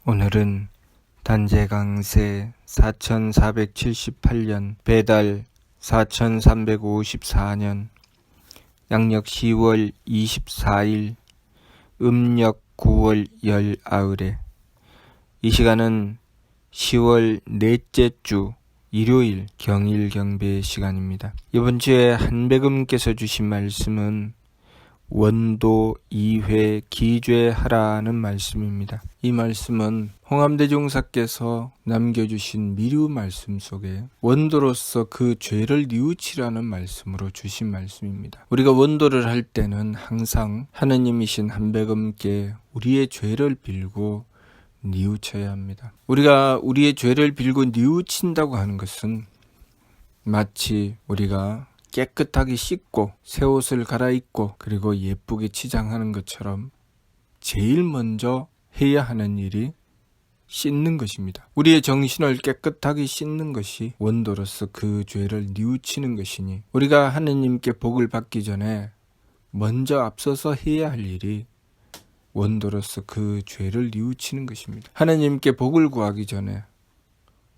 오늘은 단재강세 4478년 배달 4354년 양력 10월 24일 음력 9월 열아흘에 이 시간은 10월 넷째 주 일요일 경일 경배 시간입니다. 이번 주에 한백음께서 주신 말씀은 원도 2회 기죄하라는 말씀입니다. 이 말씀은 홍암대종사께서 남겨주신 미류 말씀 속에 원도로서 그 죄를 뉘우치라는 말씀으로 주신 말씀입니다. 우리가 원도를 할 때는 항상 하느님이신 한백음께 우리의 죄를 빌고 뉘우쳐야 합니다. 우리가 우리의 죄를 빌고 뉘우친다고 하는 것은 마치 우리가 깨끗하게 씻고 새 옷을 갈아입고 그리고 예쁘게 치장하는 것처럼 제일 먼저 해야 하는 일이 씻는 것입니다. 우리의 정신을 깨끗하게 씻는 것이 원도로서 그 죄를 뉘우치는 것이니 우리가 하느님께 복을 받기 전에 먼저 앞서서 해야 할 일이 원도로서 그 죄를 뉘우치는 것입니다. 하느님께 복을 구하기 전에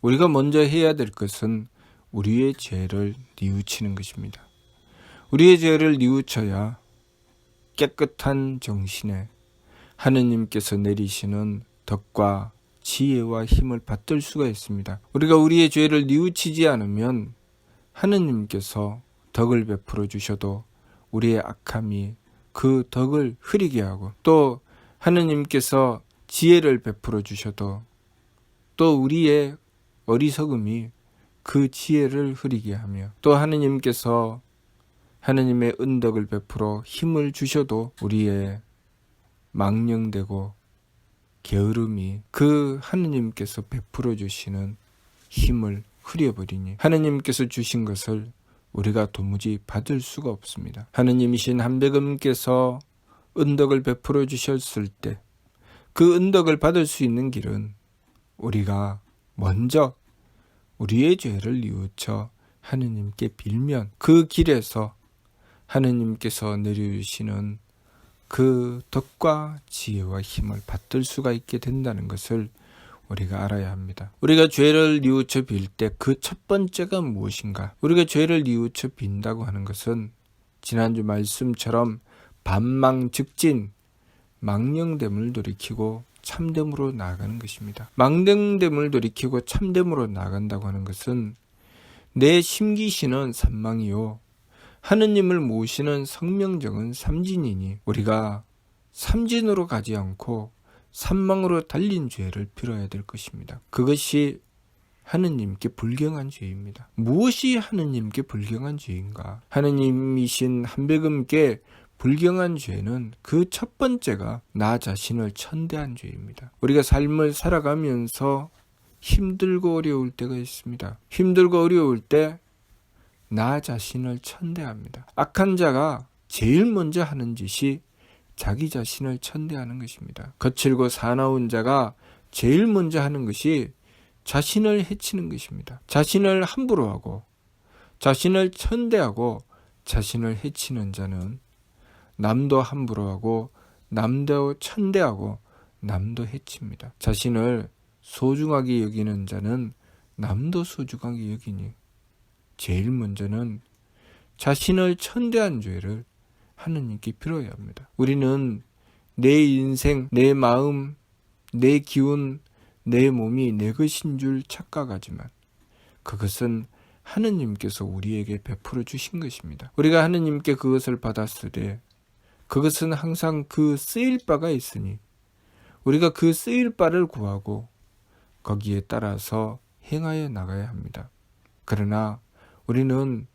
우리가 먼저 해야 될 것은 우리의 죄를 뉘우치는 것입니다. 우리의 죄를 뉘우쳐야 깨끗한 정신에 하느님께서 내리시는 덕과 지혜와 힘을 받들 수가 있습니다. 우리가 우리의 죄를 뉘우치지 않으면 하느님께서 덕을 베풀어 주셔도 우리의 악함이 그 덕을 흐리게 하고 또 하느님께서 지혜를 베풀어 주셔도 또 우리의 어리석음이 그 지혜를 흐리게 하며 또 하느님께서 하느님의 은덕을 베풀어 힘을 주셔도 우리의 망령되고 게으름이 그 하느님께서 베풀어 주시는 힘을 흐려버리니 하느님께서 주신 것을 우리가 도무지 받을 수가 없습니다. 하느님이신 한백음께서 은덕을 베풀어 주셨을 때 그 은덕을 받을 수 있는 길은 우리가 먼저 우리의 죄를 뉘우쳐 하느님께 빌면 그 길에서 하느님께서 내려주시는 그 덕과 지혜와 힘을 받들 수가 있게 된다는 것을 우리가 알아야 합니다. 우리가 죄를 뉘우쳐 빌 때 그 첫 번째가 무엇인가? 우리가 죄를 뉘우쳐 빈다고 하는 것은 지난주 말씀처럼 반망즉진 망령됨을 돌이키고 참됨으로 나아가는 것입니다. 망령됨을 돌이키고 참됨으로 나아간다고 하는 것은 내 심기시는 삼망이요 하느님을 모시는 성명정은 삼진이니 우리가 삼진으로 가지 않고 삼망으로 달린 죄를 빌어야 될 것입니다. 그것이 하느님께 불경한 죄입니다. 무엇이 하느님께 불경한 죄인가? 하느님이신 한백음께 불경한 죄는 그 첫 번째가 나 자신을 천대한 죄입니다. 우리가 삶을 살아가면서 힘들고 어려울 때가 있습니다. 힘들고 어려울 때 나 자신을 천대합니다. 악한 자가 제일 먼저 하는 짓이 자기 자신을 천대하는 것입니다. 거칠고 사나운 자가 제일 먼저 하는 것이 자신을 해치는 것입니다. 자신을 함부로 하고 자신을 천대하고 자신을 해치는 자는 남도 함부로 하고 남도 천대하고 남도 해칩니다. 자신을 소중하게 여기는 자는 남도 소중하게 여기니 제일 먼저는 자신을 천대한 죄를 하느님께 빌어야 합니다. 우리는 내 인생, 내 마음, 내 기운, 내 몸이 내 것인 줄 착각하지만 그것은 하느님께서 우리에게 베풀어 주신 것입니다. 우리가 하느님께 그것을 받았을 때 그것은 항상 그 쓰일 바가 있으니 우리가 그 쓰일 바를 구하고 거기에 따라서 행하여 나가야 합니다. 그러나 우리는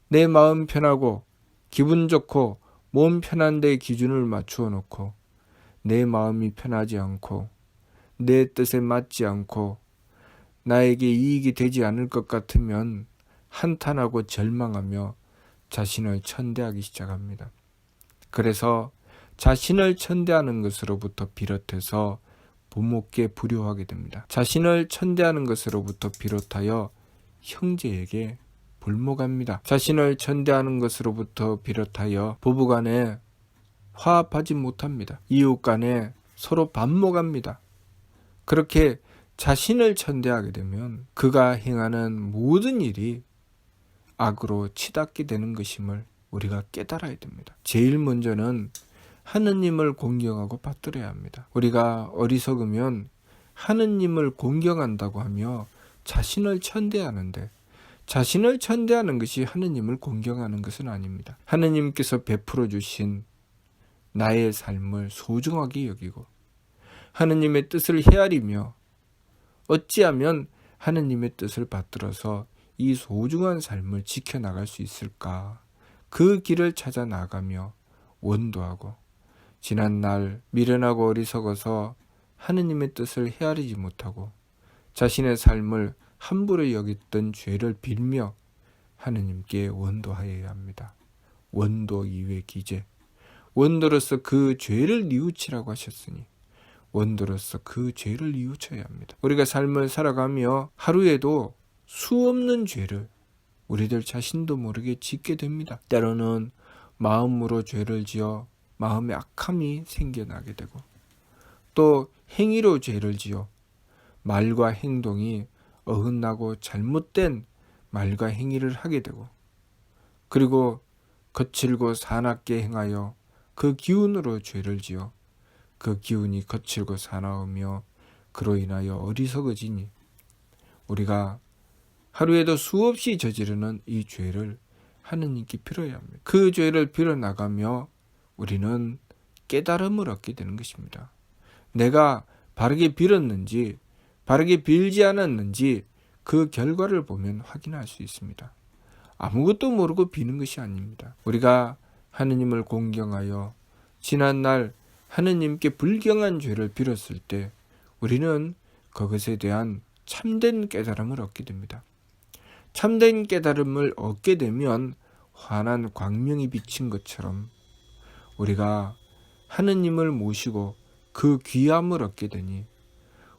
내 마음 편하고 기분 좋고 몸 편한 데 기준을 맞추어 놓고 내 마음이 편하지 않고 내 뜻에 맞지 않고 나에게 이익이 되지 않을 것 같으면 한탄하고 절망하며 자신을 천대하기 시작합니다. 그래서 자신을 천대하는 것으로부터 비롯해서 부모께 불효하게 됩니다. 자신을 천대하는 것으로부터 비롯하여 형제에게 불모갑니다. 자신을 천대하는 것으로부터 비롯하여 부부간에 화합하지 못합니다. 이웃간에 서로 반목합니다. 그렇게 자신을 천대하게 되면 그가 행하는 모든 일이 악으로 치닫게 되는 것임을 우리가 깨달아야 됩니다. 제일 먼저는 하느님을 공경하고 받들어야 합니다. 우리가 어리석으면 하느님을 공경한다고 하며 자신을 천대하는데, 자신을 천대하는 것이 하느님을 공경하는 것은 아닙니다. 하느님께서 베풀어 주신 나의 삶을 소중하게 여기고 하느님의 뜻을 헤아리며 어찌하면 하느님의 뜻을 받들어서 이 소중한 삶을 지켜나갈 수 있을까? 그 길을 찾아 나가며 원도하고, 지난날 미련하고 어리석어서 하느님의 뜻을 헤아리지 못하고 자신의 삶을 함부로 여겼던 죄를 빌며 하느님께 원도하여야 합니다. 원도 이외 기재. 원도로서 그 죄를 뉘우치라고 하셨으니 원도로서 그 죄를 뉘우쳐야 합니다. 우리가 삶을 살아가며 하루에도 수없는 죄를 우리들 자신도 모르게 짓게 됩니다. 때로는 마음으로 죄를 지어 마음의 악함이 생겨나게 되고, 또 행위로 죄를 지어 말과 행동이 어긋나고 잘못된 말과 행위를 하게 되고, 그리고 거칠고 사납게 행하여 그 기운으로 죄를 지어 그 기운이 거칠고 사나우며 그로 인하여 어리석어지니 우리가 하루에도 수없이 저지르는 이 죄를 하느님께 빌어야 합니다. 그 죄를 빌어나가며 우리는 깨달음을 얻게 되는 것입니다. 내가 바르게 빌었는지 바르게 빌지 않았는지 그 결과를 보면 확인할 수 있습니다. 아무것도 모르고 비는 것이 아닙니다. 우리가 하느님을 공경하여 지난날 하느님께 불경한 죄를 빌었을 때 우리는 그것에 대한 참된 깨달음을 얻게 됩니다. 참된 깨달음을 얻게 되면 환한 광명이 비친 것처럼 우리가 하느님을 모시고 그 귀함을 얻게 되니,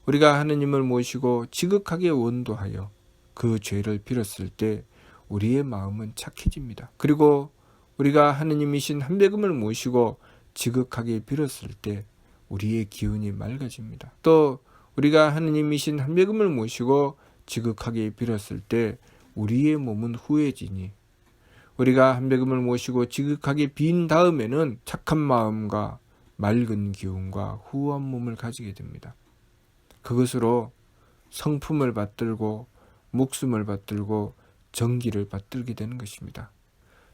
우리가 하느님을 모시고 지극하게 원도하여 그 죄를 빌었을 때 우리의 마음은 착해집니다. 그리고 우리가 하느님이신 한배금을 모시고 지극하게 빌었을 때 우리의 기운이 맑아집니다. 또 우리가 하느님이신 한배금을 모시고 지극하게 빌었을 때 우리의 몸은 후해지니, 우리가 한배금을 모시고 지극하게 빈 다음에는 착한 마음과 맑은 기운과 후한 몸을 가지게 됩니다. 그것으로 성품을 받들고 목숨을 받들고 정기를 받들게 되는 것입니다.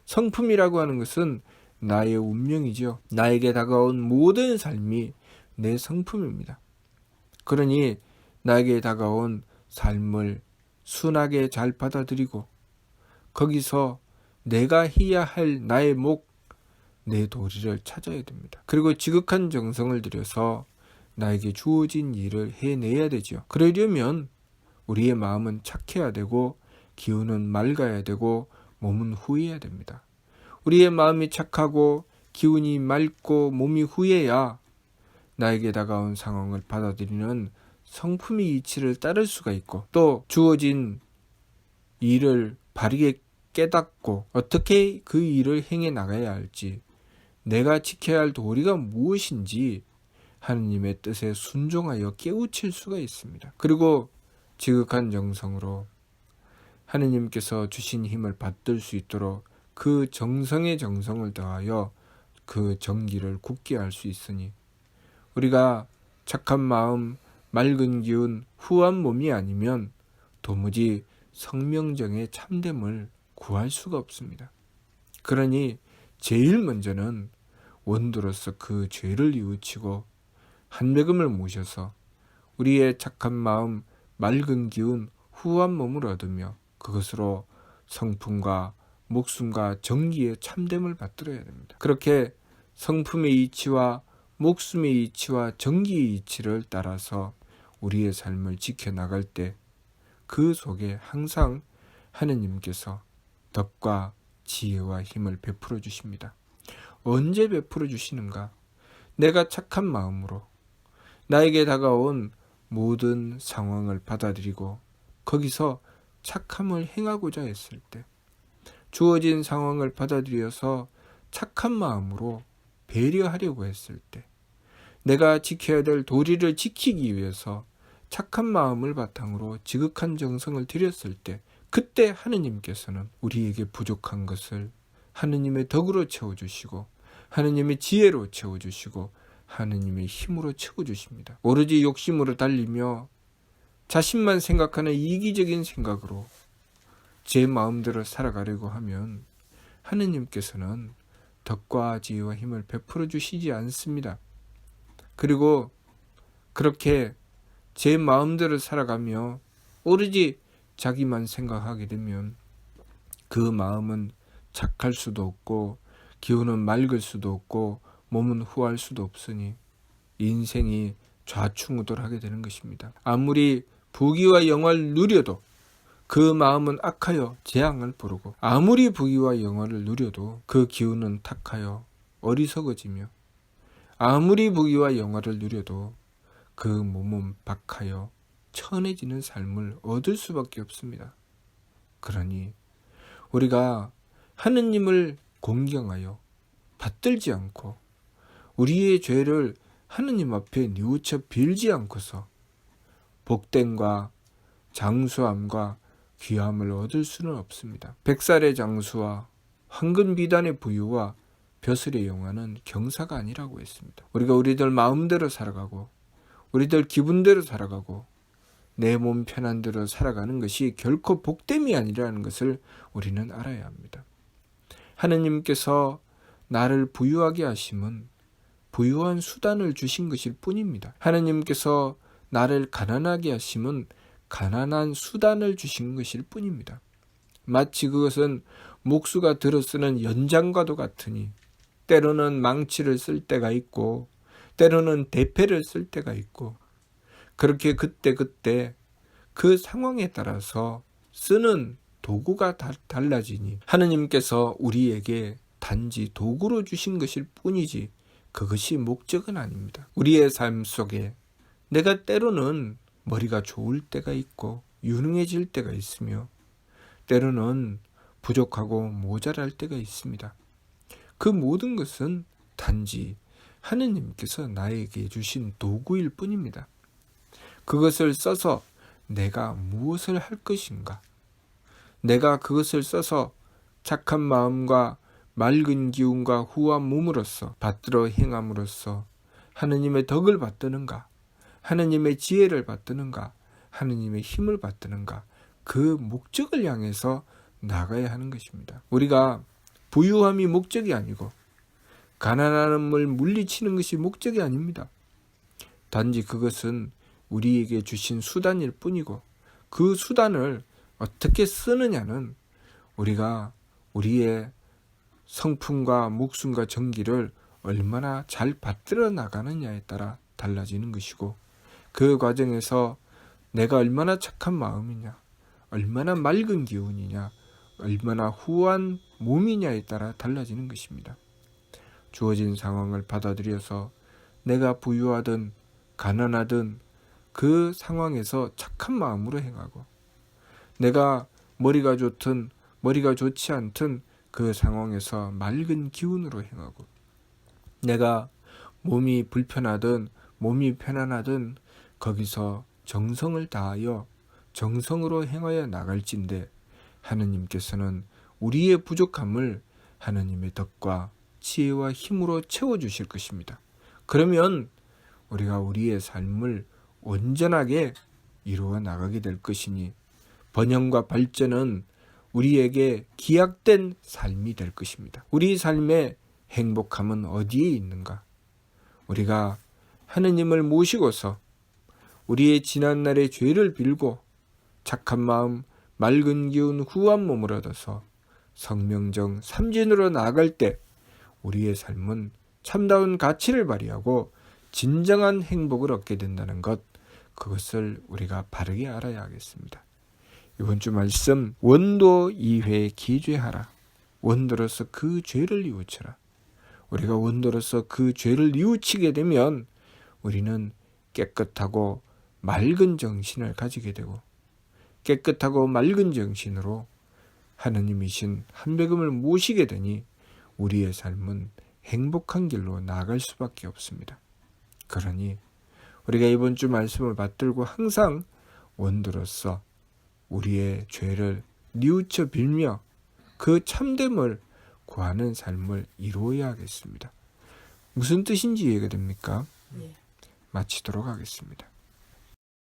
성품이라고 하는 것은 나의 운명이죠. 나에게 다가온 모든 삶이 내 성품입니다. 그러니 나에게 다가온 삶을 순하게 잘 받아들이고 거기서 내가 해야 할 나의 목, 내 도리를 찾아야 됩니다. 그리고 지극한 정성을 들여서 나에게 주어진 일을 해내야 되죠. 그러려면 우리의 마음은 착해야 되고 기운은 맑아야 되고 몸은 후해야 됩니다. 우리의 마음이 착하고 기운이 맑고 몸이 후해야 나에게 다가온 상황을 받아들이는 성품의 이치를 따를 수가 있고, 또 주어진 일을 바르게 깨닫고 어떻게 그 일을 행해 나가야 할지, 내가 지켜야 할 도리가 무엇인지 하느님의 뜻에 순종하여 깨우칠 수가 있습니다. 그리고 지극한 정성으로 하느님께서 주신 힘을 받들 수 있도록 그 정성에 정성을 더하여 그 정기를 굳게 할 수 있으니, 우리가 착한 마음, 맑은 기운, 후한 몸이 아니면 도무지 성명정의 참됨을 구할 수가 없습니다. 그러니 제일 먼저는 원도로서 그 죄를 뉘우치고 한배금을 모셔서 우리의 착한 마음, 맑은 기운, 후한 몸을 얻으며 그것으로 성품과 목숨과 정기의 참됨을 받들어야 됩니다. 그렇게 성품의 이치와 목숨의 이치와 정기의 이치를 따라서 우리의 삶을 지켜나갈 때 그 속에 항상 하느님께서 덕과 지혜와 힘을 베풀어 주십니다. 언제 베풀어 주시는가? 내가 착한 마음으로 나에게 다가온 모든 상황을 받아들이고 거기서 착함을 행하고자 했을 때, 주어진 상황을 받아들여서 착한 마음으로 배려하려고 했을 때, 내가 지켜야 될 도리를 지키기 위해서 착한 마음을 바탕으로 지극한 정성을 들였을 때 그때 하느님께서는 우리에게 부족한 것을 하느님의 덕으로 채워주시고 하느님의 지혜로 채워주시고 하느님의 힘으로 채워주십니다. 오로지 욕심으로 달리며 자신만 생각하는 이기적인 생각으로 제 마음대로 살아가려고 하면 하느님께서는 덕과 지혜와 힘을 베풀어 주시지 않습니다. 그리고 그렇게 제 마음대로 살아가며 오로지 자기만 생각하게 되면 그 마음은 착할 수도 없고 기운은 맑을 수도 없고 몸은 후할 수도 없으니 인생이 좌충우돌하게 되는 것입니다. 아무리 부귀와 영화를 누려도 그 마음은 악하여 재앙을 부르고 아무리 부귀와 영화를 누려도 그 기운은 탁하여 어리석어지며 아무리 부귀와 영화를 누려도 그 몸은 박하여 천해지는 삶을 얻을 수밖에 없습니다. 그러니 우리가 하느님을 공경하여 받들지 않고 우리의 죄를 하느님 앞에 뉘우쳐 빌지 않고서 복됨과 장수함과 귀함을 얻을 수는 없습니다. 백살의 장수와 황금 비단의 부유와 벼슬의 영화는 경사가 아니라고 했습니다. 우리가 우리들 마음대로 살아가고 우리들 기분대로 살아가고 내 몸 편한 대로 살아가는 것이 결코 복됨이 아니라는 것을 우리는 알아야 합니다. 하느님께서 나를 부유하게 하심은 부유한 수단을 주신 것일 뿐입니다. 하느님께서 나를 가난하게 하심은 가난한 수단을 주신 것일 뿐입니다. 마치 그것은 목수가 들어 쓰는 연장과도 같으니 때로는 망치를 쓸 때가 있고 때로는 대패를 쓸 때가 있고 그렇게 그때 그 상황에 따라서 쓰는 도구가 달라지니 하느님께서 우리에게 단지 도구로 주신 것일 뿐이지 그것이 목적은 아닙니다. 우리의 삶 속에 내가 때로는 머리가 좋을 때가 있고 유능해질 때가 있으며 때로는 부족하고 모자랄 때가 있습니다. 그 모든 것은 단지 하느님께서 나에게 주신 도구일 뿐입니다. 그것을 써서 내가 무엇을 할 것인가? 내가 그것을 써서 착한 마음과 맑은 기운과 후한 몸으로써 받들어 행함으로써 하느님의 덕을 받드는가? 하느님의 지혜를 받드는가? 하느님의 힘을 받드는가? 그 목적을 향해서 나가야 하는 것입니다. 우리가 부유함이 목적이 아니고 가난함을 물리치는 것이 목적이 아닙니다. 단지 그것은 우리에게 주신 수단일 뿐이고 그 수단을 어떻게 쓰느냐는 우리가 우리의 성품과 목숨과 정기를 얼마나 잘 받들어 나가느냐에 따라 달라지는 것이고 그 과정에서 내가 얼마나 착한 마음이냐, 얼마나 맑은 기운이냐, 얼마나 후한 몸이냐에 따라 달라지는 것입니다. 주어진 상황을 받아들여서 내가 부유하든 가난하든 그 상황에서 착한 마음으로 행하고 내가 머리가 좋든 머리가 좋지 않든 그 상황에서 맑은 기운으로 행하고 내가 몸이 불편하든 몸이 편안하든 거기서 정성을 다하여 정성으로 행하여 나갈진대 하느님께서는 우리의 부족함을 하느님의 덕과 지혜와 힘으로 채워주실 것입니다. 그러면 우리가 우리의 삶을 온전하게 이루어 나가게 될 것이니 번영과 발전은 우리에게 기약된 삶이 될 것입니다. 우리 삶의 행복함은 어디에 있는가? 우리가 하느님을 모시고서 우리의 지난날의 죄를 빌고 착한 마음, 맑은 기운, 후한 몸을 얻어서 성명정 삼진으로 나아갈 때 우리의 삶은 참다운 가치를 발휘하고 진정한 행복을 얻게 된다는 것, 그것을 우리가 바르게 알아야 하겠습니다. 이번 주 말씀, 원도 2회 기죄하라. 원도로서 그 죄를 뉘우쳐라. 우리가 원도로서 그 죄를 뉘우치게 되면 우리는 깨끗하고 맑은 정신을 가지게 되고 깨끗하고 맑은 정신으로 하느님이신 한백음을 모시게 되니 우리의 삶은 행복한 길로 나아갈 수밖에 없습니다. 그러니 우리가 이번 주 말씀을 받들고 항상 원도로서 우리의 죄를 뉘우쳐 빌며 그 참됨을 구하는 삶을 이루어야 하겠습니다. 무슨 뜻인지 이해가 됩니까? 예. 마치도록 하겠습니다.